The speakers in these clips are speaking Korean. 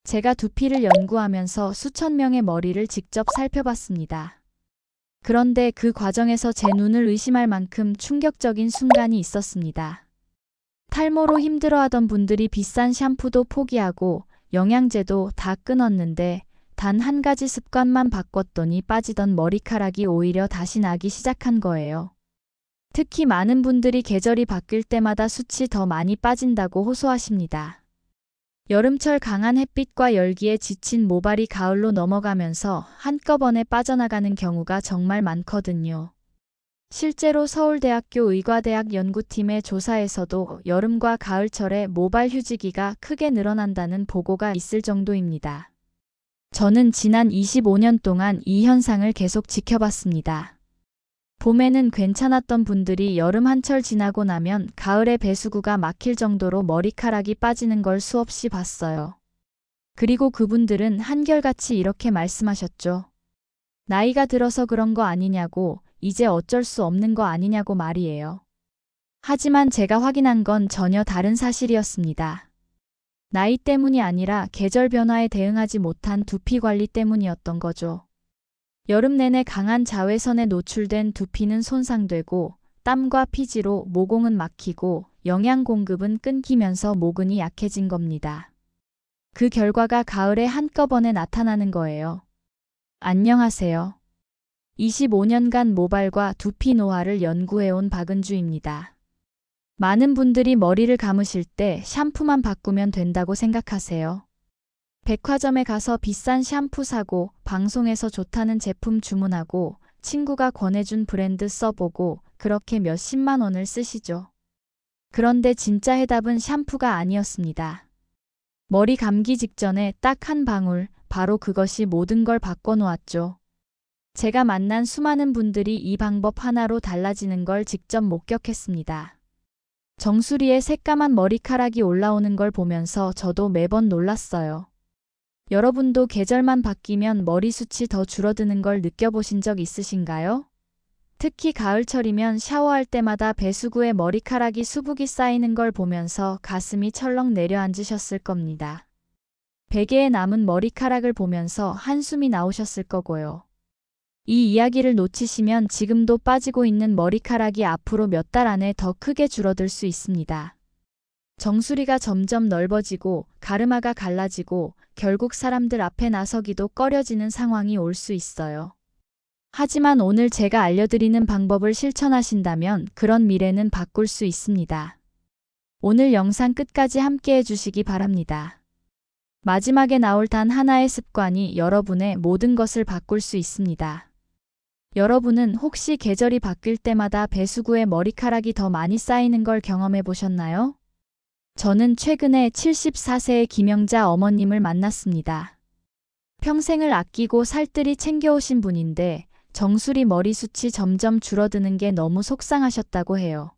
제가 두피를 연구하면서 수천 명의 머리를 직접 살펴봤습니다. 그런데 그 과정에서 제 눈을 의심할 만큼 충격적인 순간이 있었습니다. 탈모로 힘들어하던 분들이 비싼 샴푸도 포기하고 영양제도 다 끊었는데 단 한 가지 습관만 바꿨더니 빠지던 머리카락이 오히려 다시 나기 시작한 거예요. 특히 많은 분들이 계절이 바뀔 때마다 숱이 더 많이 빠진다고 호소하십니다. 여름철 강한 햇빛과 열기에 지친 모발이 가을로 넘어가면서 한꺼번에 빠져나가는 경우가 정말 많거든요. 실제로 서울대학교 의과대학 연구팀의 조사에서도 여름과 가을철에 모발 휴지기가 크게 늘어난다는 보고가 있을 정도입니다. 저는 지난 25년 동안 이 현상을 계속 지켜봤습니다. 봄에는 괜찮았던 분들이 여름 한철 지나고 나면 가을에 배수구가 막힐 정도로 머리카락이 빠지는 걸 수없이 봤어요. 그리고 그분들은 한결같이 이렇게 말씀하셨죠. 나이가 들어서 그런 거 아니냐고, 이제 어쩔 수 없는 거 아니냐고 말이에요. 하지만 제가 확인한 건 전혀 다른 사실이었습니다. 나이 때문이 아니라 계절 변화에 대응하지 못한 두피 관리 때문이었던 거죠. 여름 내내 강한 자외선에 노출된 두피는 손상되고 땀과 피지로 모공은 막히고 영양 공급은 끊기면서 모근이 약해진 겁니다. 그 결과가 가을에 한꺼번에 나타나는 거예요. 안녕하세요. 25년간 모발과 두피 노화를 연구해온 박은주입니다. 많은 분들이 머리를 감으실 때 샴푸만 바꾸면 된다고 생각하세요. 백화점에 가서 비싼 샴푸 사고 방송에서 좋다는 제품 주문하고 친구가 권해준 브랜드 써보고 그렇게 몇십만 원을 쓰시죠. 그런데 진짜 해답은 샴푸가 아니었습니다. 머리 감기 직전에 딱 한 방울, 바로 그것이 모든 걸 바꿔놓았죠. 제가 만난 수많은 분들이 이 방법 하나로 달라지는 걸 직접 목격했습니다. 정수리에 새까만 머리카락이 올라오는 걸 보면서 저도 매번 놀랐어요. 여러분도 계절만 바뀌면 머리숱이 더 줄어드는 걸 느껴보신 적 있으신가요? 특히 가을철이면 샤워할 때마다 배수구에 머리카락이 수북이 쌓이는 걸 보면서 가슴이 철렁 내려앉으셨을 겁니다. 베개에 남은 머리카락을 보면서 한숨이 나오셨을 거고요. 이 이야기를 놓치시면 지금도 빠지고 있는 머리카락이 앞으로 몇 달 안에 더 크게 줄어들 수 있습니다. 정수리가 점점 넓어지고 가르마가 갈라지고 결국 사람들 앞에 나서기도 꺼려지는 상황이 올 수 있어요. 하지만 오늘 제가 알려드리는 방법을 실천하신다면 그런 미래는 바꿀 수 있습니다. 오늘 영상 끝까지 함께 해주시기 바랍니다. 마지막에 나올 단 하나의 습관이 여러분의 모든 것을 바꿀 수 있습니다. 여러분은 혹시 계절이 바뀔 때마다 배수구에 머리카락이 더 많이 쌓이는 걸 경험해 보셨나요? 저는 최근에 74세의 김영자 어머님을 만났습니다. 평생을 아끼고 살뜰히 챙겨오신 분인데 정수리 머리숱이 점점 줄어드는 게 너무 속상하셨다고 해요.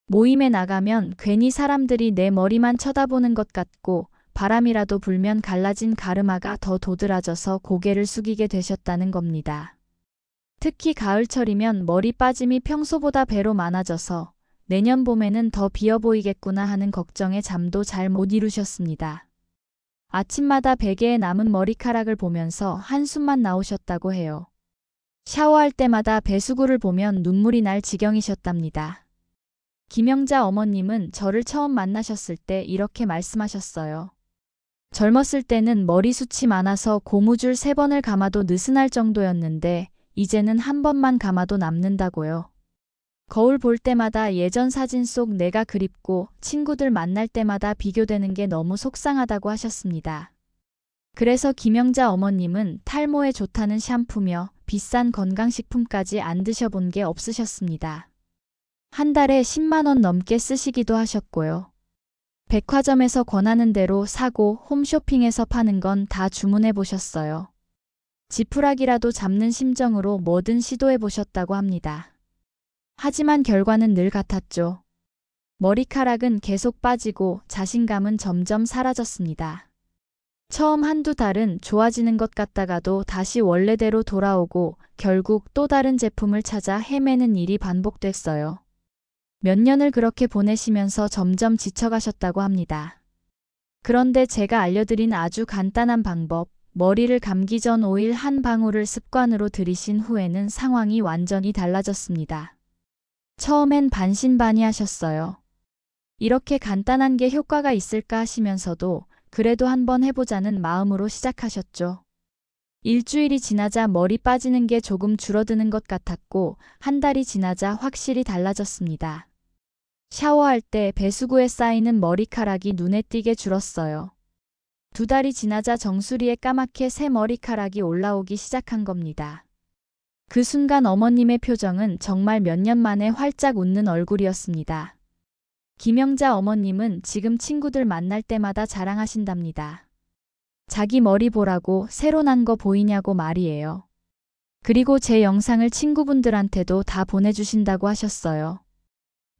모임에 나가면 괜히 사람들이 내 머리만 쳐다보는 것 같고 바람이라도 불면 갈라진 가르마가 더 도드라져서 고개를 숙이게 되셨다는 겁니다. 특히 가을철이면 머리 빠짐이 평소보다 배로 많아져서 내년 봄에는 더 비어 보이겠구나 하는 걱정에 잠도 잘 못 이루셨습니다. 아침마다 베개에 남은 머리카락을 보면서 한숨만 나오셨다고 해요. 샤워할 때마다 배수구를 보면 눈물이 날 지경이셨답니다. 김영자 어머님은 저를 처음 만나셨을 때 이렇게 말씀하셨어요. 젊었을 때는 머리숱이 많아서 고무줄 3번을 감아도 느슨할 정도였는데 이제는 한 번만 감아도 남는다고요. 거울 볼 때마다 예전 사진 속 내가 그립고 친구들 만날 때마다 비교되는 게 너무 속상하다고 하셨습니다. 그래서 김영자 어머님은 탈모에 좋다는 샴푸며 비싼 건강식품까지 안 드셔본 게 없으셨습니다. 한 달에 10만 원 넘게 쓰시기도 하셨고요. 백화점에서 권하는 대로 사고 홈쇼핑에서 파는 건 다 주문해 보셨어요. 지푸라기라도 잡는 심정으로 뭐든 시도해 보셨다고 합니다. 하지만 결과는 늘 같았죠. 머리카락은 계속 빠지고 자신감은 점점 사라졌습니다. 처음 한두 달은 좋아지는 것 같다가도 다시 원래대로 돌아오고 결국 또 다른 제품을 찾아 헤매는 일이 반복됐어요. 몇 년을 그렇게 보내시면서 점점 지쳐가셨다고 합니다. 그런데 제가 알려드린 아주 간단한 방법, 머리를 감기 전 오일 한 방울을 습관으로 들이신 후에는 상황이 완전히 달라졌습니다. 처음엔 반신반의하셨어요. 이렇게 간단한 게 효과가 있을까 하시면서도 그래도 한번 해보자는 마음으로 시작하셨죠. 일주일이 지나자 머리 빠지는 게 조금 줄어드는 것 같았고 한 달이 지나자 확실히 달라졌습니다. 샤워할 때 배수구에 쌓이는 머리카락이 눈에 띄게 줄었어요. 2달이 지나자 정수리에 까맣게 새 머리카락이 올라오기 시작한 겁니다. 그 순간 어머님의 표정은 정말 몇 년 만에 활짝 웃는 얼굴이었습니다. 김영자 어머님은 지금 친구들 만날 때마다 자랑하신답니다. 자기 머리 보라고 새로 난 거 보이냐고 말이에요. 그리고 제 영상을 친구분들한테도 다 보내주신다고 하셨어요.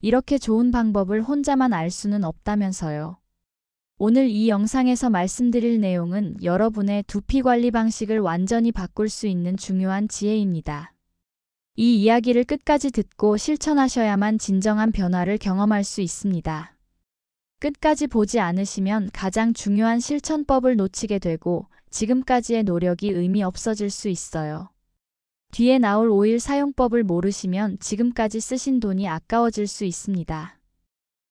이렇게 좋은 방법을 혼자만 알 수는 없다면서요. 오늘 이 영상에서 말씀드릴 내용은 여러분의 두피 관리 방식을 완전히 바꿀 수 있는 중요한 지혜입니다. 이 이야기를 끝까지 듣고 실천하셔야만 진정한 변화를 경험할 수 있습니다. 끝까지 보지 않으시면 가장 중요한 실천법을 놓치게 되고 지금까지의 노력이 의미 없어질 수 있어요. 뒤에 나올 오일 사용법을 모르시면 지금까지 쓰신 돈이 아까워질 수 있습니다.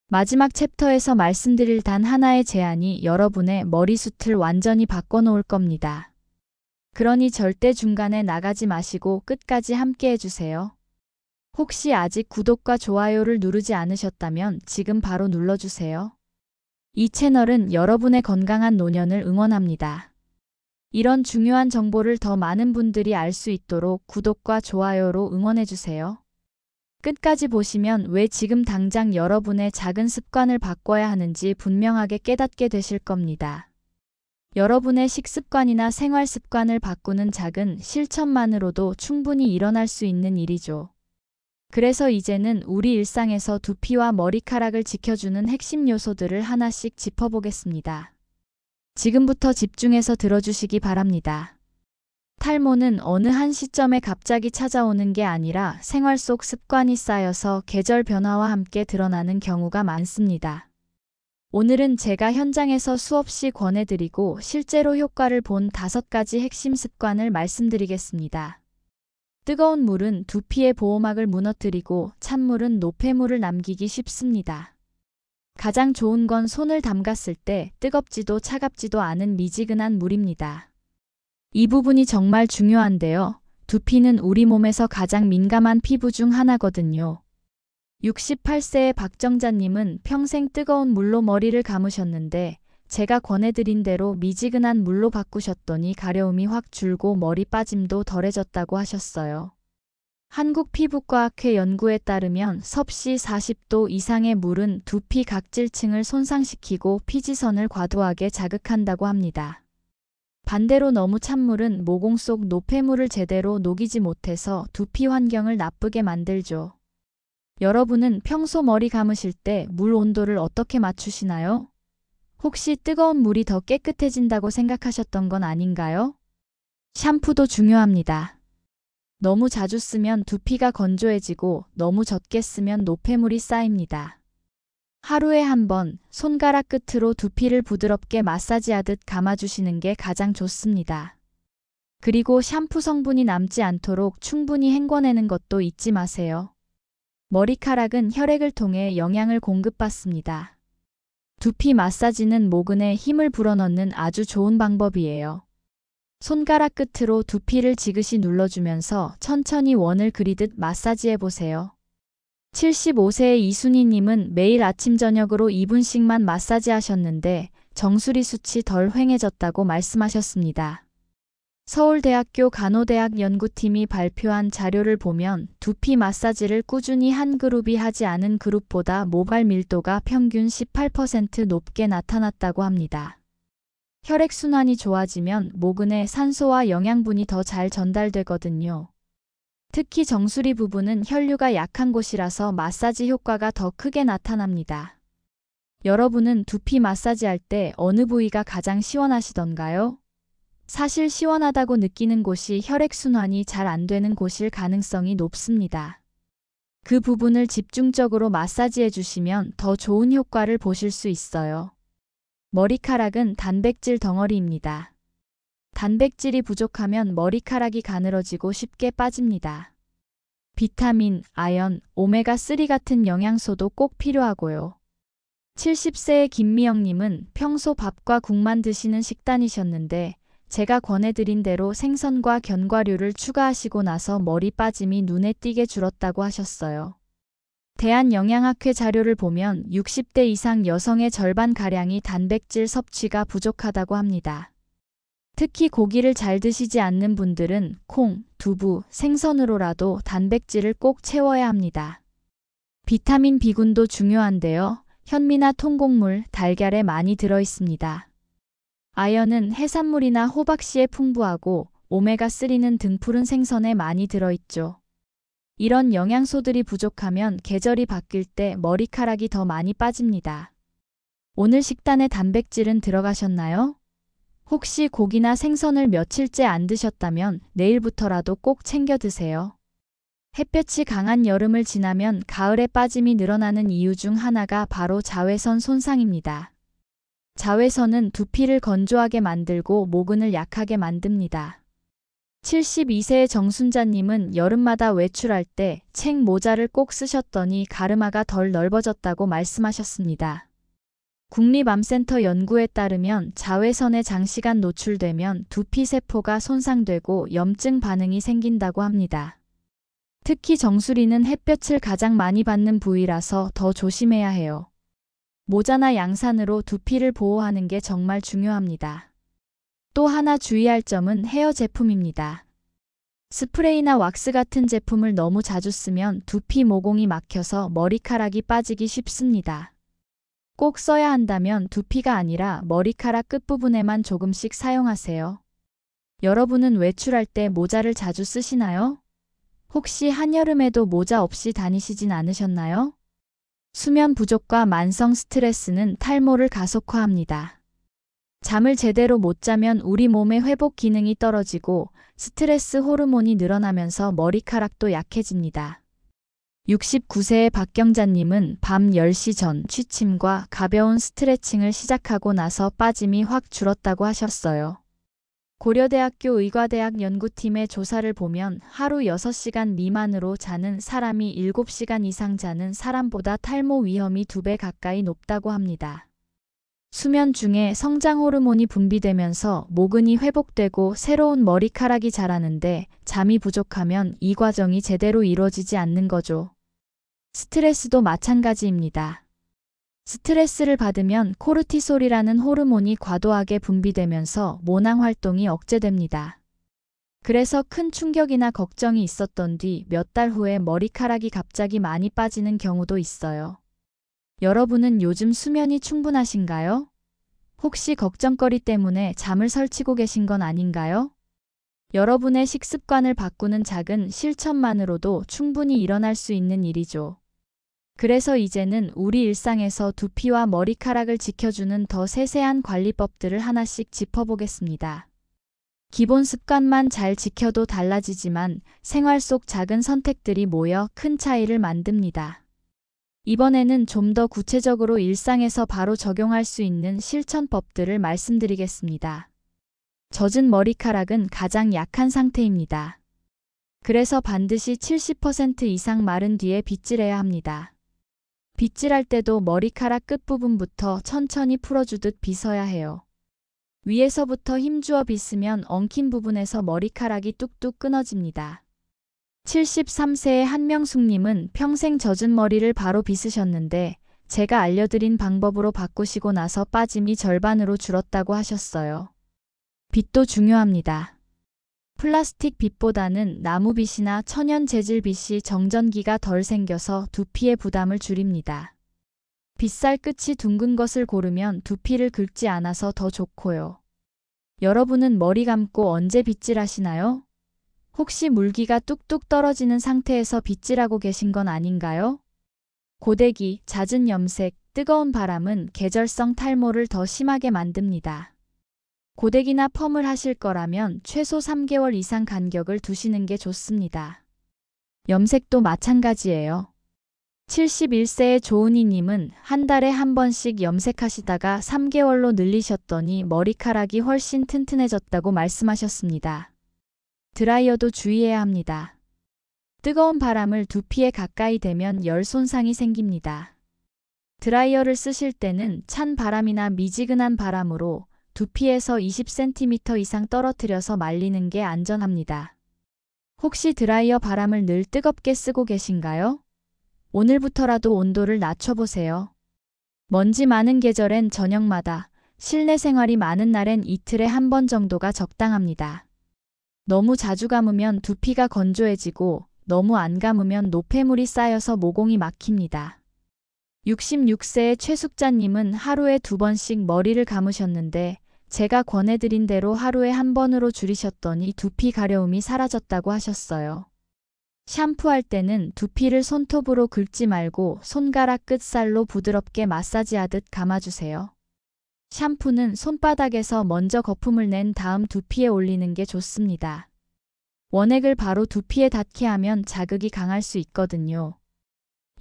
마지막 챕터에서 말씀드릴 단 하나의 제안이 여러분의 머리숱을 완전히 바꿔놓을 겁니다. 그러니 절대 중간에 나가지 마시고 끝까지 함께 해주세요. 혹시 아직 구독과 좋아요를 누르지 않으셨다면 지금 바로 눌러주세요. 이 채널은 여러분의 건강한 노년을 응원합니다. 이런 중요한 정보를 더 많은 분들이 알 수 있도록 구독과 좋아요로 응원해주세요. 끝까지 보시면 왜 지금 당장 여러분의 작은 습관을 바꿔야 하는지 분명하게 깨닫게 되실 겁니다. 여러분의 식습관이나 생활 습관을 바꾸는 작은 실천만으로도 충분히 일어날 수 있는 일이죠. 그래서 이제는 우리 일상에서 두피와 머리카락을 지켜주는 핵심 요소들을 하나씩 짚어보겠습니다. 지금부터 집중해서 들어주시기 바랍니다. 탈모는 어느 한 시점에 갑자기 찾아오는 게 아니라 생활 속 습관이 쌓여서 계절 변화와 함께 드러나는 경우가 많습니다. 오늘은 제가 현장에서 수없이 권해드리고 실제로 효과를 본 5가지 핵심 습관을 말씀드리겠습니다. 뜨거운 물은 두피의 보호막을 무너뜨리고 찬물은 노폐물을 남기기 쉽습니다. 가장 좋은 건 손을 담갔을 때 뜨겁지도 차갑지도 않은 미지근한 물입니다. 이 부분이 정말 중요한데요. 두피는 우리 몸에서 가장 민감한 피부 중 하나거든요. 68세의 박정자님은 평생 뜨거운 물로 머리를 감으셨는데 제가 권해드린 대로 미지근한 물로 바꾸셨더니 가려움이 확 줄고 머리 빠짐도 덜해졌다고 하셨어요. 한국피부과학회 연구에 따르면 섭씨 40도 이상의 물은 두피 각질층을 손상시키고 피지선을 과도하게 자극한다고 합니다. 반대로 너무 찬 물은 모공 속 노폐물을 제대로 녹이지 못해서 두피 환경을 나쁘게 만들죠. 여러분은 평소 머리 감으실 때 물 온도를 어떻게 맞추시나요? 혹시 뜨거운 물이 더 깨끗해진다고 생각하셨던 건 아닌가요? 샴푸도 중요합니다. 너무 자주 쓰면 두피가 건조해지고 너무 적게 쓰면 노폐물이 쌓입니다. 하루에 한 번 손가락 끝으로 두피를 부드럽게 마사지하듯 감아주시는 게 가장 좋습니다. 그리고 샴푸 성분이 남지 않도록 충분히 헹궈내는 것도 잊지 마세요. 머리카락은 혈액을 통해 영양을 공급받습니다. 두피 마사지는 모근에 힘을 불어넣는 아주 좋은 방법이에요. 손가락 끝으로 두피를 지그시 눌러주면서 천천히 원을 그리듯 마사지해보세요. 75세의 이순희님은 매일 아침 저녁으로 2분씩만 마사지 하셨는데 정수리 숱이 덜 휑해졌다고 말씀하셨습니다. 서울대학교 간호대학 연구팀이 발표한 자료를 보면 두피 마사지를 꾸준히 한 그룹이 하지 않은 그룹보다 모발 밀도가 평균 18% 높게 나타났다고 합니다. 혈액순환이 좋아지면 모근에 산소와 영양분이 더 잘 전달되거든요. 특히 정수리 부분은 혈류가 약한 곳이라서 마사지 효과가 더 크게 나타납니다. 여러분은 두피 마사지할 때 어느 부위가 가장 시원하시던가요? 사실 시원하다고 느끼는 곳이 혈액순환이 잘 안 되는 곳일 가능성이 높습니다. 그 부분을 집중적으로 마사지해 주시면 더 좋은 효과를 보실 수 있어요. 머리카락은 단백질 덩어리입니다. 단백질이 부족하면 머리카락이 가늘어지고 쉽게 빠집니다. 비타민, 아연, 오메가3 같은 영양소도 꼭 필요하고요. 70세의 김미영님은 평소 밥과 국만 드시는 식단이셨는데 제가 권해드린 대로 생선과 견과류를 추가하시고 나서 머리 빠짐이 눈에 띄게 줄었다고 하셨어요. 대한영양학회 자료를 보면 60대 이상 여성의 절반가량이 단백질 섭취가 부족하다고 합니다. 특히 고기를 잘 드시지 않는 분들은 콩, 두부, 생선으로라도 단백질을 꼭 채워야 합니다. 비타민 B군도 중요한데요. 현미나 통곡물, 달걀에 많이 들어있습니다. 아연은 해산물이나 호박씨에 풍부하고 오메가3는 등푸른 생선에 많이 들어있죠. 이런 영양소들이 부족하면 계절이 바뀔 때 머리카락이 더 많이 빠집니다. 오늘 식단에 단백질은 들어가셨나요? 혹시 고기나 생선을 며칠째 안 드셨다면 내일부터라도 꼭 챙겨 드세요. 햇볕이 강한 여름을 지나면 가을에 빠짐이 늘어나는 이유 중 하나가 바로 자외선 손상입니다. 자외선은 두피를 건조하게 만들고 모근을 약하게 만듭니다. 72세의 정순자님은 여름마다 외출할 때 책 모자를 꼭 쓰셨더니 가르마가 덜 넓어졌다고 말씀하셨습니다. 국립암센터 연구에 따르면 자외선에 장시간 노출되면 두피 세포가 손상되고 염증 반응이 생긴다고 합니다. 특히 정수리는 햇볕을 가장 많이 받는 부위라서 더 조심해야 해요. 모자나 양산으로 두피를 보호하는 게 정말 중요합니다. 또 하나 주의할 점은 헤어 제품입니다. 스프레이나 왁스 같은 제품을 너무 자주 쓰면 두피 모공이 막혀서 머리카락이 빠지기 쉽습니다. 꼭 써야 한다면 두피가 아니라 머리카락 끝부분에만 조금씩 사용하세요. 여러분은 외출할 때 모자를 자주 쓰시나요? 혹시 한여름에도 모자 없이 다니시진 않으셨나요? 수면 부족과 만성 스트레스는 탈모를 가속화합니다. 잠을 제대로 못 자면 우리 몸의 회복 기능이 떨어지고 스트레스 호르몬이 늘어나면서 머리카락도 약해집니다. 69세의 박경자님은 밤 10시 전 취침과 가벼운 스트레칭을 시작하고 나서 빠짐이 확 줄었다고 하셨어요. 고려대학교 의과대학 연구팀의 조사를 보면 하루 6시간 미만으로 자는 사람이 7시간 이상 자는 사람보다 탈모 위험이 2배 가까이 높다고 합니다. 수면 중에 성장 호르몬이 분비되면서 모근이 회복되고 새로운 머리카락이 자라는데 잠이 부족하면 이 과정이 제대로 이루어지지 않는 거죠. 스트레스도 마찬가지입니다. 스트레스를 받으면 코르티솔이라는 호르몬이 과도하게 분비되면서 모낭 활동이 억제됩니다. 그래서 큰 충격이나 걱정이 있었던 뒤 몇 달 후에 머리카락이 갑자기 많이 빠지는 경우도 있어요. 여러분은 요즘 수면이 충분하신가요? 혹시 걱정거리 때문에 잠을 설치고 계신 건 아닌가요? 여러분의 식습관을 바꾸는 작은 실천만으로도 충분히 일어날 수 있는 일이죠. 그래서 이제는 우리 일상에서 두피와 머리카락을 지켜주는 더 세세한 관리법들을 하나씩 짚어보겠습니다. 기본 습관만 잘 지켜도 달라지지만 생활 속 작은 선택들이 모여 큰 차이를 만듭니다. 이번에는 좀 더 구체적으로 일상에서 바로 적용할 수 있는 실천법들을 말씀드리겠습니다. 젖은 머리카락은 가장 약한 상태입니다. 그래서 반드시 70% 이상 마른 뒤에 빗질해야 합니다. 빗질할 때도 머리카락 끝부분부터 천천히 풀어주듯 빗어야 해요. 위에서부터 힘주어 빗으면 엉킨 부분에서 머리카락이 뚝뚝 끊어집니다. 73세의 한명숙님은 평생 젖은 머리를 바로 빗으셨는데 제가 알려드린 방법으로 바꾸시고 나서 빠짐이 절반으로 줄었다고 하셨어요. 빗도 중요합니다. 플라스틱 빗보다는 나무빗이나 천연 재질 빗이 정전기가 덜 생겨서 두피의 부담을 줄입니다. 빗살 끝이 둥근 것을 고르면 두피를 긁지 않아서 더 좋고요. 여러분은 머리 감고 언제 빗질하시나요? 혹시 물기가 뚝뚝 떨어지는 상태에서 빗질하고 계신 건 아닌가요? 고데기, 잦은 염색, 뜨거운 바람은 계절성 탈모를 더 심하게 만듭니다. 고데기나 펌을 하실 거라면 최소 3개월 이상 간격을 두시는 게 좋습니다. 염색도 마찬가지예요. 71세의 조은희님은 한 달에 한 번씩 염색하시다가 3개월로 늘리셨더니 머리카락이 훨씬 튼튼해졌다고 말씀하셨습니다. 드라이어도 주의해야 합니다. 뜨거운 바람을 두피에 가까이 대면 열 손상이 생깁니다. 드라이어를 쓰실 때는 찬 바람이나 미지근한 바람으로 두피에서 20cm 이상 떨어뜨려서 말리는 게 안전합니다. 혹시 드라이어 바람을 늘 뜨겁게 쓰고 계신가요? 오늘부터라도 온도를 낮춰보세요. 먼지 많은 계절엔 저녁마다, 실내 생활이 많은 날엔 이틀에 한 번 정도가 적당합니다. 너무 자주 감으면 두피가 건조해지고 너무 안 감으면 노폐물이 쌓여서 모공이 막힙니다. 66세의 최숙자님은 하루에 2번씩 머리를 감으셨는데 제가 권해드린 대로 하루에 한 번으로 줄이셨더니 두피 가려움이 사라졌다고 하셨어요. 샴푸할 때는 두피를 손톱으로 긁지 말고 손가락 끝살로 부드럽게 마사지하듯 감아주세요. 샴푸는 손바닥에서 먼저 거품을 낸 다음 두피에 올리는 게 좋습니다. 원액을 바로 두피에 닿게 하면 자극이 강할 수 있거든요.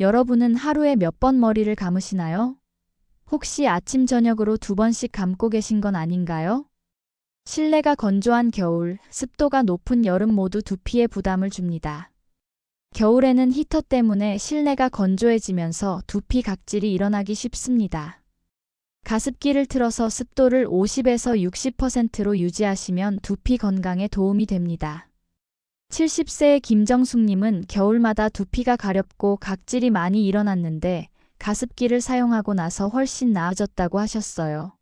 여러분은 하루에 몇 번 머리를 감으시나요? 혹시 아침 저녁으로 2번씩 감고 계신 건 아닌가요? 실내가 건조한 겨울, 습도가 높은 여름 모두 두피에 부담을 줍니다. 겨울에는 히터 때문에 실내가 건조해지면서 두피 각질이 일어나기 쉽습니다. 가습기를 틀어서 습도를 50에서 60%로 유지하시면 두피 건강에 도움이 됩니다. 70세의 김정숙님은 겨울마다 두피가 가렵고 각질이 많이 일어났는데 가습기를 사용하고 나서 훨씬 나아졌다고 하셨어요.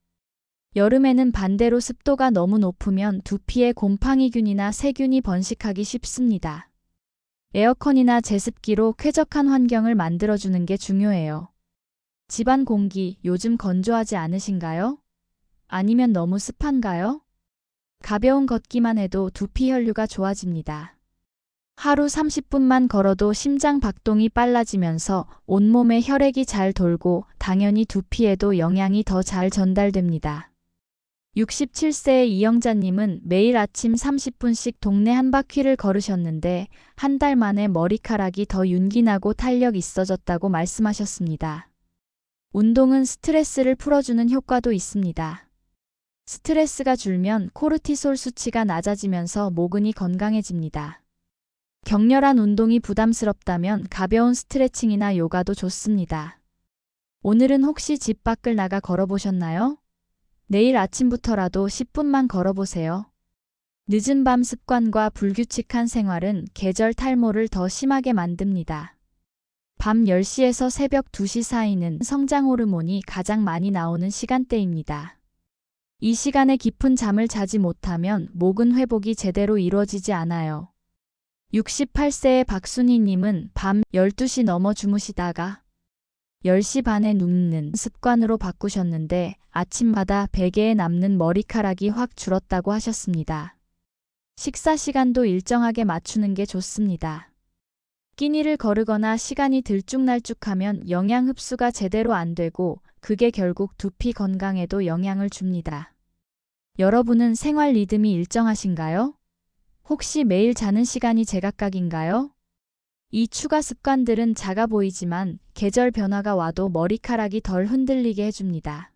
여름에는 반대로 습도가 너무 높으면 두피에 곰팡이균이나 세균이 번식하기 쉽습니다. 에어컨이나 제습기로 쾌적한 환경을 만들어주는 게 중요해요. 집안 공기 요즘 건조하지 않으신가요? 아니면 너무 습한가요? 가벼운 걷기만 해도 두피 혈류가 좋아집니다. 하루 30분만 걸어도 심장 박동이 빨라지면서 온몸에 혈액이 잘 돌고 당연히 두피에도 영양이 더 잘 전달됩니다. 67세의 이영자님은 매일 아침 30분씩 동네 한 바퀴를 걸으셨는데 한 달 만에 머리카락이 더 윤기나고 탄력 있어졌다고 말씀하셨습니다. 운동은 스트레스를 풀어주는 효과도 있습니다. 스트레스가 줄면 코르티솔 수치가 낮아지면서 모근이 건강해집니다. 격렬한 운동이 부담스럽다면 가벼운 스트레칭이나 요가도 좋습니다. 오늘은 혹시 집 밖을 나가 걸어보셨나요? 내일 아침부터라도 10분만 걸어보세요. 늦은 밤 습관과 불규칙한 생활은 계절 탈모를 더 심하게 만듭니다. 밤 10시에서 새벽 2시 사이는 성장 호르몬이 가장 많이 나오는 시간대입니다. 이 시간에 깊은 잠을 자지 못하면 모근 회복이 제대로 이루어지지 않아요. 68세의 박순희님은 밤 12시 넘어 주무시다가 10시 반에 눕는 습관으로 바꾸셨는데 아침마다 베개에 남는 머리카락이 확 줄었다고 하셨습니다. 식사 시간도 일정하게 맞추는 게 좋습니다. 끼니를 거르거나 시간이 들쭉날쭉하면 영양 흡수가 제대로 안 되고 그게 결국 두피 건강에도 영향을 줍니다. 여러분은 생활 리듬이 일정하신가요? 혹시 매일 자는 시간이 제각각인가요? 이 추가 습관들은 작아 보이지만 계절 변화가 와도 머리카락이 덜 흔들리게 해줍니다.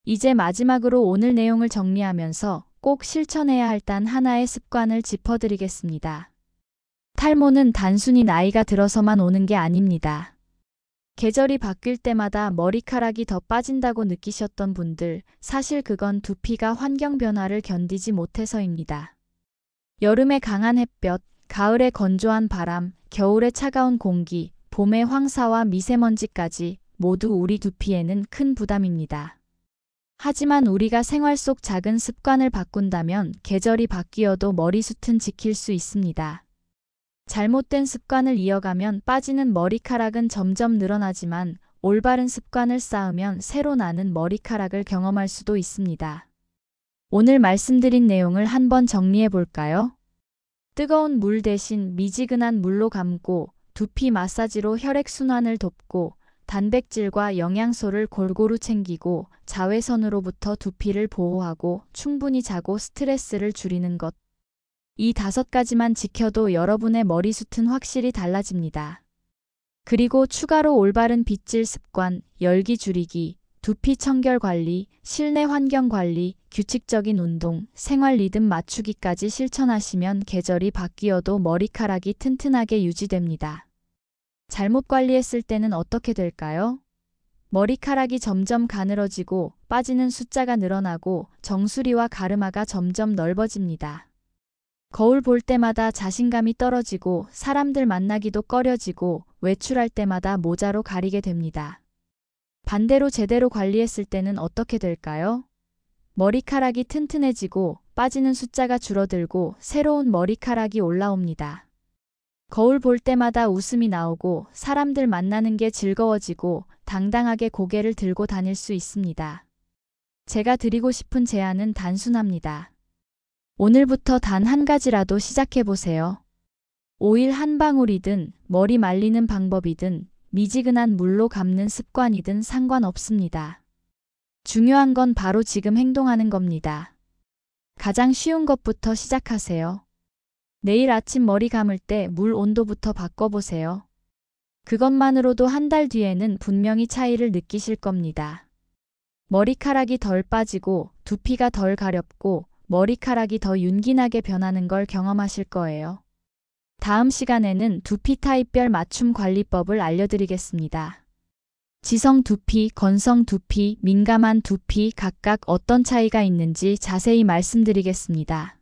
이제 마지막으로 오늘 내용을 정리하면서 꼭 실천해야 할 단 하나의 습관을 짚어드리겠습니다. 탈모는 단순히 나이가 들어서만 오는 게 아닙니다. 계절이 바뀔 때마다 머리카락이 더 빠진다고 느끼셨던 분들, 사실 그건 두피가 환경 변화를 견디지 못해서입니다. 여름에 강한 햇볕, 가을에 건조한 바람, 겨울에 차가운 공기, 봄의 황사와 미세먼지까지 모두 우리 두피에는 큰 부담입니다. 하지만 우리가 생활 속 작은 습관을 바꾼다면 계절이 바뀌어도 머리숱은 지킬 수 있습니다. 잘못된 습관을 이어가면 빠지는 머리카락은 점점 늘어나지만 올바른 습관을 쌓으면 새로 나는 머리카락을 경험할 수도 있습니다. 오늘 말씀드린 내용을 한번 정리해 볼까요? 뜨거운 물 대신 미지근한 물로 감고 두피 마사지로 혈액순환을 돕고 단백질과 영양소를 골고루 챙기고 자외선으로부터 두피를 보호하고 충분히 자고 스트레스를 줄이는 것. 이 5가지만 지켜도 여러분의 머리숱은 확실히 달라집니다. 그리고 추가로 올바른 빗질 습관, 열기 줄이기, 두피 청결 관리, 실내 환경 관리, 규칙적인 운동, 생활 리듬 맞추기까지 실천하시면 계절이 바뀌어도 머리카락이 튼튼하게 유지됩니다. 잘못 관리했을 때는 어떻게 될까요? 머리카락이 점점 가늘어지고 빠지는 숫자가 늘어나고 정수리와 가르마가 점점 넓어집니다. 거울 볼 때마다 자신감이 떨어지고 사람들 만나기도 꺼려지고 외출할 때마다 모자로 가리게 됩니다. 반대로 제대로 관리했을 때는 어떻게 될까요? 머리카락이 튼튼해지고 빠지는 숫자가 줄어들고 새로운 머리카락이 올라옵니다. 거울 볼 때마다 웃음이 나오고 사람들 만나는 게 즐거워지고 당당하게 고개를 들고 다닐 수 있습니다. 제가 드리고 싶은 제안은 단순합니다. 오늘부터 단 한 가지라도 시작해보세요. 오일 한 방울이든 머리 말리는 방법이든 미지근한 물로 감는 습관이든 상관없습니다. 중요한 건 바로 지금 행동하는 겁니다. 가장 쉬운 것부터 시작하세요. 내일 아침 머리 감을 때 물 온도부터 바꿔보세요. 그것만으로도 한 달 뒤에는 분명히 차이를 느끼실 겁니다. 머리카락이 덜 빠지고 두피가 덜 가렵고 머리카락이 더 윤기나게 변하는 걸 경험하실 거예요. 다음 시간에는 두피 타입별 맞춤 관리법을 알려드리겠습니다. 지성 두피, 건성 두피, 민감한 두피 각각 어떤 차이가 있는지 자세히 말씀드리겠습니다.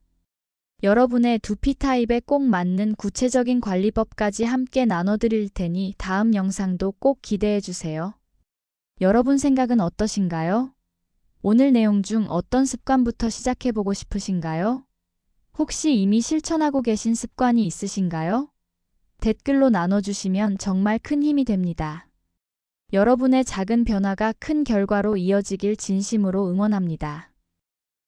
여러분의 두피 타입에 꼭 맞는 구체적인 관리법까지 함께 나눠드릴 테니 다음 영상도 꼭 기대해주세요. 여러분 생각은 어떠신가요? 오늘 내용 중 어떤 습관부터 시작해보고 싶으신가요? 혹시 이미 실천하고 계신 습관이 있으신가요? 댓글로 나눠주시면 정말 큰 힘이 됩니다. 여러분의 작은 변화가 큰 결과로 이어지길 진심으로 응원합니다.